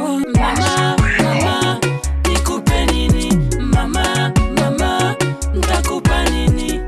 Mama, mama, nikupe nini? Mama, mama, nitakupa nini?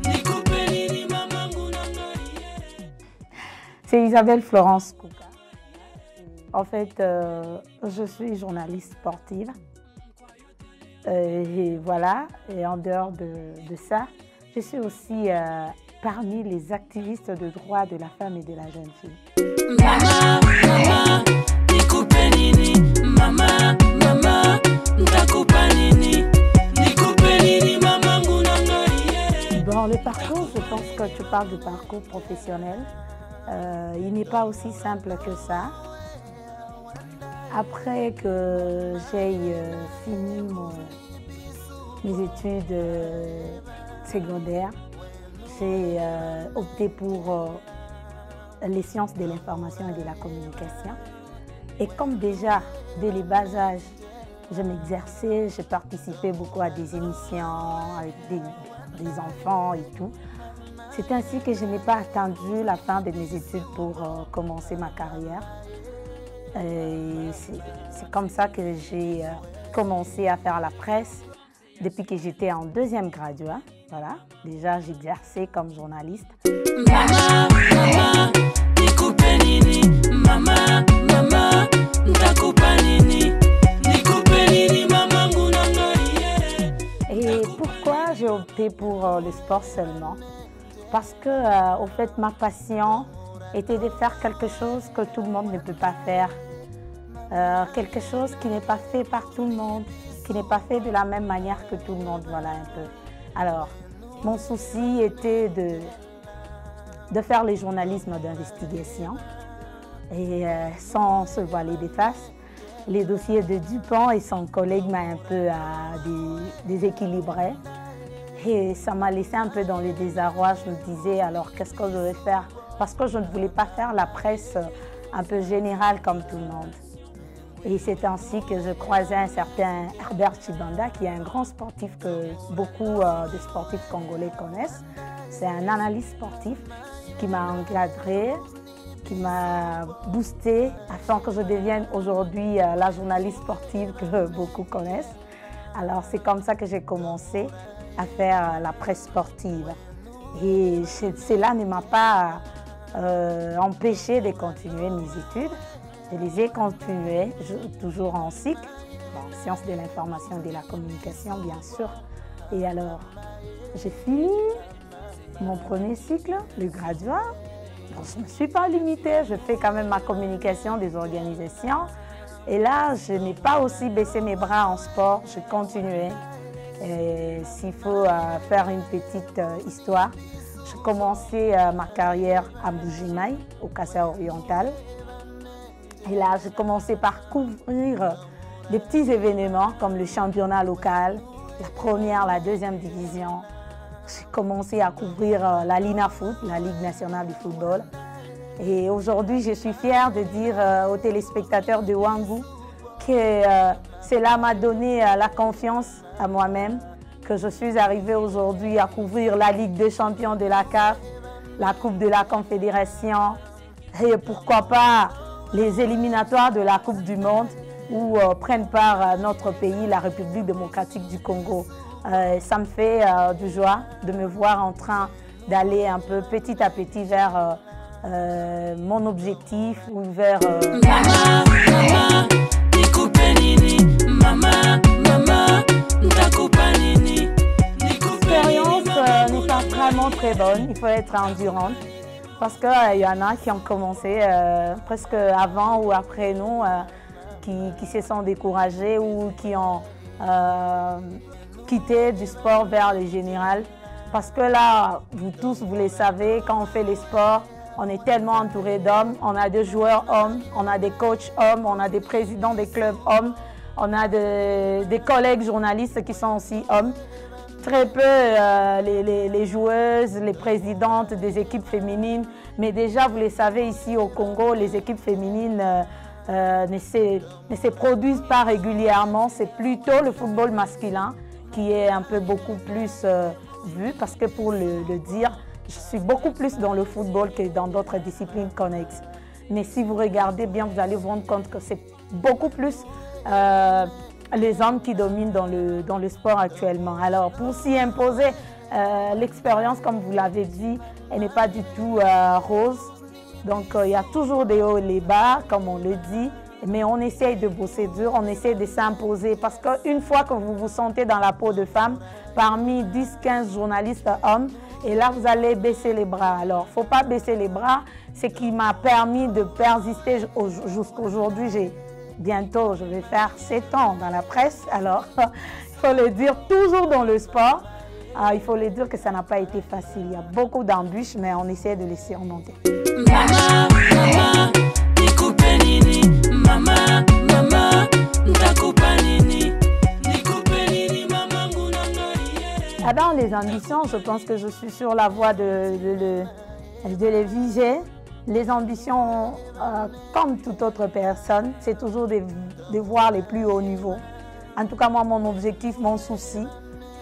Nikupe nini mama ngunanga? C'est Isabelle Florence Kouka. En fait, je suis journaliste sportive. Et voilà, et en dehors de ça, je suis aussi parmi les activistes de droits de la femme et de la jeune fille. Mama, mama, nikupe nini? Mama, mama, nitakupa nini? Nikupe nini mama ngunanga? Dans le parcours, je pense que tu parles de parcours professionnel. Il n'est pas aussi simple que ça. Après que j'ai fini mes études secondaires, j'ai opté pour les sciences de l'information et de la communication. Et comme déjà, dès les bas âges, je m'exerçais, je participais beaucoup à des émissions avec des enfants et tout. C'est ainsi que je n'ai pas attendu la fin de mes études pour commencer ma carrière. C'est comme ça que j'ai commencé à faire la presse depuis que j'étais en deuxième graduat. Voilà, déjà j'exerçais comme journaliste. Mama, mama, nikupe nini? Mama, mama, nitakupa nini? Nikupe nini mama ngunanga? Et pourquoi j'ai opté pour le sport seulement? Parce que, au fait, ma passion était de faire quelque chose que tout le monde ne peut pas faire. Quelque chose qui n'est pas fait par tout le monde, qui n'est pas fait de la même manière que tout le monde, voilà un peu. Alors, mon souci était de faire le journalisme d'investigation et sans se voiler des faces. Les dossiers de Dupont et son collègue m'a un peu déséquilibré. Et ça m'a laissé un peu dans le désarroi. Je me disais, alors qu'est-ce que je vais faire? Parce que je ne voulais pas faire la presse un peu générale comme tout le monde. Et c'est ainsi que je croisais un certain Herbert Chibanda, qui est un grand sportif que beaucoup de sportifs congolais connaissent. C'est un analyste sportif qui m'a encadré, qui m'a boosté afin que je devienne aujourd'hui la journaliste sportive que beaucoup connaissent. Alors c'est comme ça que j'ai commencé à faire la presse sportive. Et cela ne m'a pas empêché de continuer mes études. Je les ai continuées, toujours en cycle, sciences de l'information et de la communication, bien sûr. Et alors, j'ai fini mon premier cycle, le graduat. Bon, je ne me suis pas limitée, je fais quand même ma communication des organisations. Et là, je n'ai pas aussi baissé mes bras en sport, je continuais. S'il faut faire une petite histoire, j'ai commencé ma carrière à Mbuji-Mayi, au Kasai oriental. Et là, j'ai commencé par couvrir des petits événements comme le championnat local, la première, la deuxième division. J'ai commencé à couvrir la Lina Foot, la Ligue nationale du football. Et aujourd'hui, je suis fière de dire aux téléspectateurs de Wangu que cela m'a donné la confiance à moi-même, que je suis arrivée aujourd'hui à couvrir la Ligue des champions de la CAF, la Coupe de la Confédération et pourquoi pas les éliminatoires de la Coupe du Monde où prennent part notre pays, la République démocratique du Congo. Ça me fait du joie de me voir en train d'aller un peu petit à petit vers mon objectif ou vers... Mama, mama, nikupe nini? Mama, mama, nitakupa nini? L'expérience n'est pas vraiment très bonne, il faut être endurante. Parce qu'il y en a qui ont commencé presque avant ou après nous, qui se sont découragés ou qui ont quitté du sport vers le général. Parce que là, vous tous, vous le savez, quand on fait les sports, on est tellement entouré d'hommes. On a des joueurs hommes, on a des coachs hommes, on a des présidents des clubs hommes, on a des collègues journalistes qui sont aussi hommes. Très peu les joueuses, les présidentes des équipes féminines. Mais déjà, vous le savez, ici au Congo, les équipes féminines ne se produisent pas régulièrement. C'est plutôt le football masculin qui est un peu beaucoup plus vu. Parce que pour le dire, je suis beaucoup plus dans le football que dans d'autres disciplines connexes. Mais si vous regardez bien, vous allez vous rendre compte que c'est beaucoup plus les hommes qui dominent dans le sport actuellement. Alors, pour s'y imposer, l'expérience, comme vous l'avez dit, elle n'est pas du tout rose. Donc, il y a toujours des hauts et des bas, comme on le dit, mais on essaye de bosser dur, on essaye de s'imposer parce qu'une fois que vous vous sentez dans la peau de femme, parmi 10-15 journalistes hommes, et là, vous allez baisser les bras. Alors, il ne faut pas baisser les bras. Ce qui m'a permis de persister jusqu'à aujourd'hui. Bientôt, je vais faire 7 ans dans la presse. Alors, il faut le dire, toujours dans le sport. Il faut le dire que ça n'a pas été facile. Il y a beaucoup d'embûches, mais on essaie de les surmonter. Mama, mama, nikupe nini? Mama, mama, nitakupa nini? Nikupe nini, mama, ngunanga. Dans les ambitions, je pense que je suis sur la voie de les viser. Les ambitions, comme toute autre personne, c'est toujours de voir les plus hauts niveaux. En tout cas, moi, mon objectif, mon souci,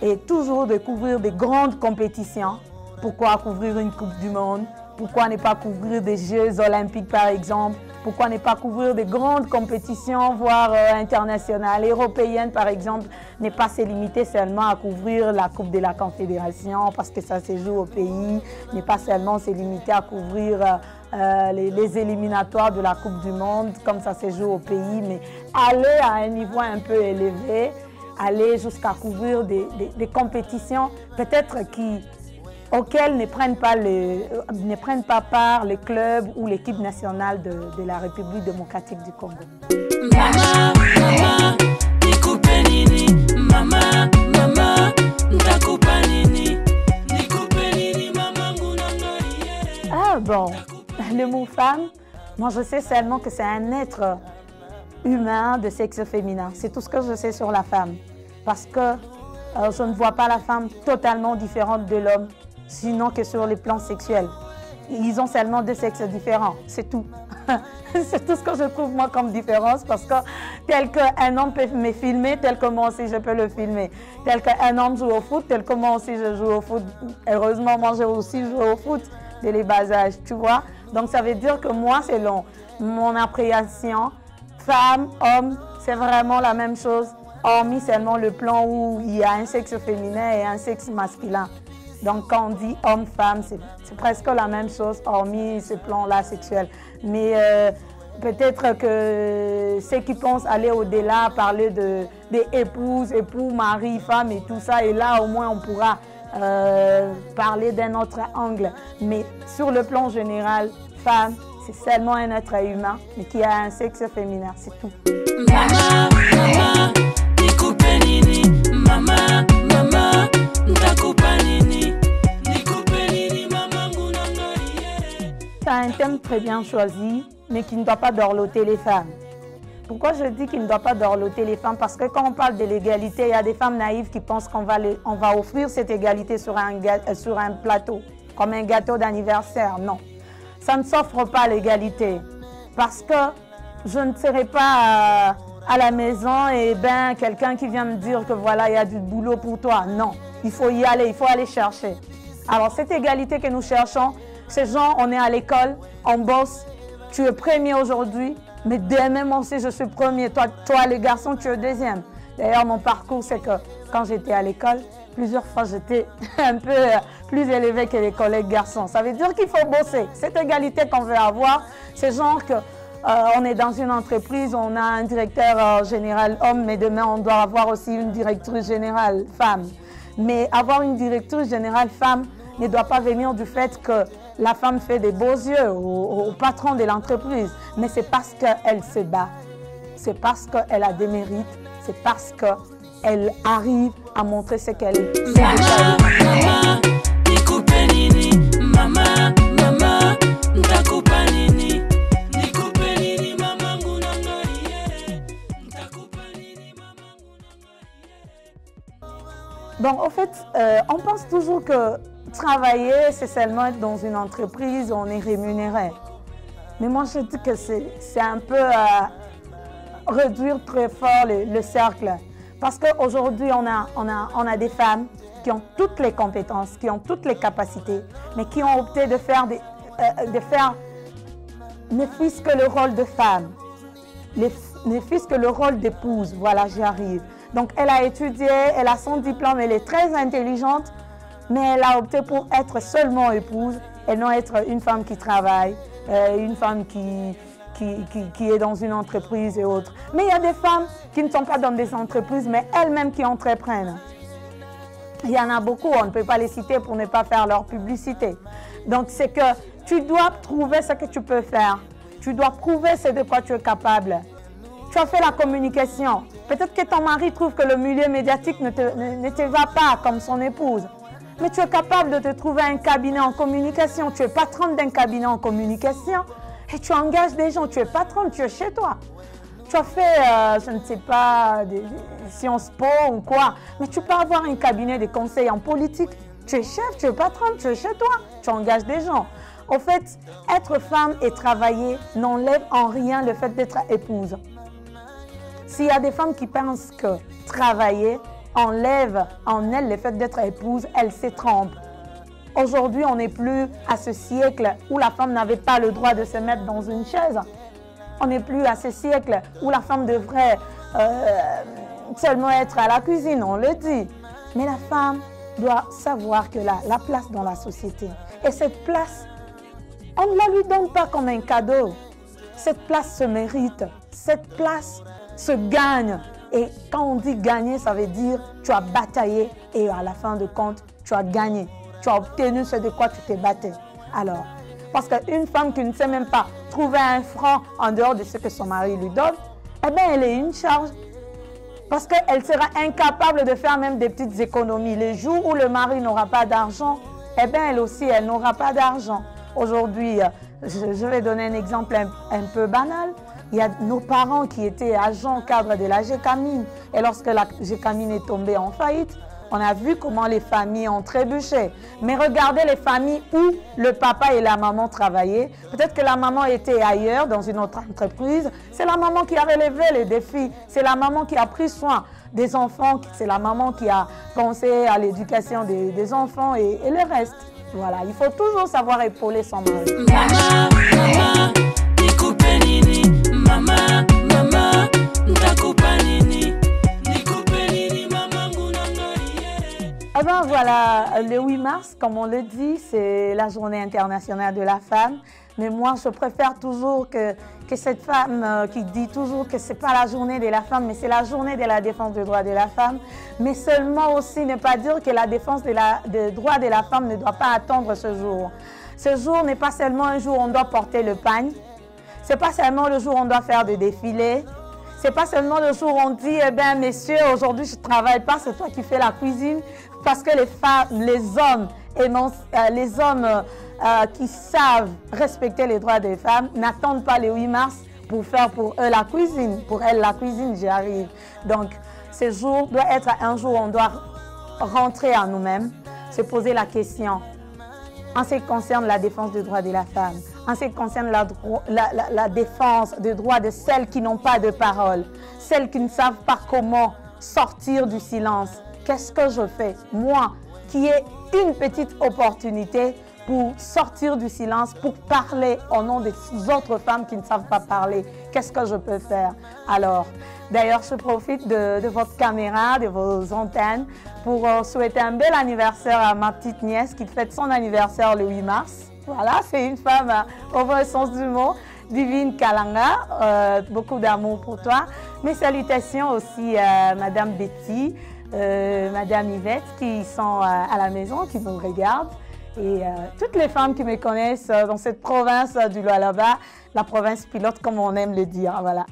est toujours de couvrir des grandes compétitions. Pourquoi couvrir une Coupe du Monde? Pourquoi ne pas couvrir des Jeux Olympiques, par exemple? Pourquoi ne pas couvrir des grandes compétitions, voire internationales, européennes, par exemple? Ne pas se limiter seulement à couvrir la Coupe de la Confédération, parce que ça se joue au pays. Ne pas seulement se limiter à couvrir les éliminatoires de la Coupe du Monde, comme ça se joue au pays, mais aller à un niveau un peu élevé, aller jusqu'à couvrir des compétitions, peut-être auxquelles ne prennent pas part les clubs ou l'équipe nationale de la République démocratique du Congo. Mama, mama, nikupe nini? Mama, mama, nitakupa nini? Nikupe nini, mama, ngunanga. Ah bon, le mot femme, moi je sais seulement que c'est un être humain de sexe féminin. C'est tout ce que je sais sur la femme. Parce que je ne vois pas la femme totalement différente de l'homme, sinon que sur le plan sexuel. Ils ont seulement 2 sexes différents, c'est tout. C'est tout ce que je trouve moi comme différence parce que tel qu'un homme peut me filmer, tel que moi aussi je peux le filmer. Tel qu'un homme joue au foot, tel que moi aussi je joue au foot. Heureusement, moi j'ai aussi joué au foot dès les bas âges, tu vois. Donc ça veut dire que moi, selon mon appréciation, femme, homme, c'est vraiment la même chose, hormis seulement le plan où il y a un sexe féminin et un sexe masculin. Donc quand on dit homme-femme, c'est presque la même chose, hormis ce plan-là sexuel. Mais peut-être que ceux qui pensent aller au-delà, parler des épouses, époux, mari, femme et tout ça, et là au moins on pourra parler d'un autre angle. Mais sur le plan général, femme, c'est seulement un être humain, mais qui a un sexe féminin, c'est tout. Mama, mama, nikupe nini? Mama, mama, nitakupa nini? Nikupe nini, mama, ngunanga. C'est un thème très bien choisi, mais qui ne doit pas dorloter les femmes. Pourquoi je dis qu'il ne doit pas dorloter les femmes? Parce que quand on parle de l'égalité, il y a des femmes naïves qui pensent qu'on va offrir cette égalité sur un plateau, comme un gâteau d'anniversaire. Non, ça ne s'offre pas l'égalité. Parce que je ne serai pas à la maison et quelqu'un qui vient me dire que voilà, il y a du boulot pour toi. Non, il faut y aller, il faut aller chercher. Alors cette égalité que nous cherchons, c'est genre on est à l'école, on bosse, tu es premier aujourd'hui, mais demain moi aussi je suis premier, toi le garçon tu es deuxième. D'ailleurs mon parcours c'est que quand j'étais à l'école, plusieurs fois j'étais un peu plus élevée que les collègues garçons. Ça veut dire qu'il faut bosser. Cette égalité qu'on veut avoir, c'est genre que on est dans une entreprise, on a un directeur général homme, mais demain on doit avoir aussi une directrice générale femme. Mais avoir une directrice générale femme ne doit pas venir du fait que la femme fait des beaux yeux au patron de l'entreprise, mais c'est parce qu'elle se bat, c'est parce qu'elle a des mérites, c'est parce qu'elle arrive à montrer ce qu'elle est. Mama, mama, nikupe nini? Mama, mama, nitakupa nini? Nikupe nini, mama, ngunanga. Nitakupa nini, mama, ngunanga. Donc, en fait, on pense toujours que travailler, c'est seulement être dans une entreprise où on est rémunéré. Mais moi, je dis que c'est un peu réduire très fort le cercle. Parce qu'aujourd'hui, on a des femmes qui ont toutes les compétences, qui ont toutes les capacités, mais qui ont opté de faire ne fût-ce que le rôle de femme. ne fût-ce que le rôle d'épouse. Voilà, j'y arrive. Donc, elle a étudié, elle a son diplôme, elle est très intelligente, mais elle a opté pour être seulement épouse et non être une femme qui travaille, une femme qui est dans une entreprise et autres. Mais il y a des femmes qui ne sont pas dans des entreprises, mais elles-mêmes qui entreprennent. Il y en a beaucoup, on ne peut pas les citer pour ne pas faire leur publicité. Donc, c'est que tu dois trouver ce que tu peux faire. Tu dois prouver ce de quoi tu es capable. Tu as fait la communication. Peut-être que ton mari trouve que le milieu médiatique ne te va pas comme son épouse. Mais tu es capable de te trouver un cabinet en communication. Tu es patronne d'un cabinet en communication et tu engages des gens. Tu es patronne, tu es chez toi. Tu as fait, je ne sais pas, des Sciences Po ou quoi, mais tu peux avoir un cabinet de conseil en politique. Tu es chef, tu es patronne, tu es chez toi. Tu engages des gens. Au fait, être femme et travailler n'enlève en rien le fait d'être épouse. S'il y a des femmes qui pensent que travailler enlève en elles le fait d'être épouse, elles se trompent. Aujourd'hui, on n'est plus à ce siècle où la femme n'avait pas le droit de se mettre dans une chaise. On n'est plus à ce siècle où la femme devrait seulement être à la cuisine, on le dit. Mais la femme doit savoir que la place dans la société. Et cette place, on ne la lui donne pas comme un cadeau. Cette place se mérite. Cette place se gagne. Et quand on dit gagner, ça veut dire tu as bataillé et à la fin de compte, tu as gagné. Tu as obtenu ce de quoi tu t'es battu. Alors, parce qu'une femme qui ne sait même pas trouver un franc en dehors de ce que son mari lui donne, eh bien, elle est une charge. Parce qu'elle sera incapable de faire même des petites économies. Les jours où le mari n'aura pas d'argent, eh bien, elle aussi, elle n'aura pas d'argent. Aujourd'hui, je vais donner un exemple un peu banal. Il y a nos parents qui étaient agents cadres de la Gécamine. Et lorsque la Gécamine est tombée en faillite, on a vu comment les familles ont trébuché. Mais regardez les familles où le papa et la maman travaillaient. Peut-être que la maman était ailleurs, dans une autre entreprise. C'est la maman qui a relevé les défis. C'est la maman qui a pris soin des enfants. C'est la maman qui a pensé à l'éducation des enfants et le reste. Voilà, il faut toujours savoir épauler son mari. Mama, mama, nikupe nini? Mama, mama, nitakupa nini? Nikupe nini mama ngunangarie? Eh bien voilà, le 8 mars, comme on le dit, c'est la journée internationale de la femme. Mais moi, je préfère toujours que cette femme qui dit toujours que ce n'est pas la journée de la femme, mais c'est la journée de la défense des droits de la femme. Mais seulement aussi ne pas dire que la défense des droits de la femme ne doit pas attendre ce jour. Ce jour n'est pas seulement un jour où on doit porter le pagne. Ce n'est pas seulement le jour où on doit faire des défilés. Ce n'est pas seulement le jour où on dit, eh bien, messieurs, aujourd'hui, je ne travaille pas, c'est toi qui fais la cuisine. Parce que les hommes qui savent respecter les droits des femmes n'attendent pas le 8 mars pour faire pour eux la cuisine. Pour elles, la cuisine, j'y arrive. Donc, ce jour doit être un jour où on doit rentrer en nous-mêmes, se poser la question en ce qui concerne la défense des droits de la femme, en ce qui concerne la défense des droits de celles qui n'ont pas de parole, celles qui ne savent pas comment sortir du silence. Qu'est-ce que je fais, moi, qui ai une petite opportunité pour sortir du silence, pour parler au nom des autres femmes qui ne savent pas parler? Qu'est-ce que je peux faire? Alors, d'ailleurs, je profite de votre caméra, de vos antennes, pour souhaiter un bel anniversaire à ma petite nièce qui fête son anniversaire le 8 mars. Voilà, c'est une femme au vrai sens du mot. Divine Kalanga, beaucoup d'amour pour toi. Mes salutations aussi à Madame Betty, Madame Yvette qui sont à la maison, qui nous regardent. Et toutes les femmes qui me connaissent dans cette province du Lualaba, la province pilote comme on aime le dire. Voilà.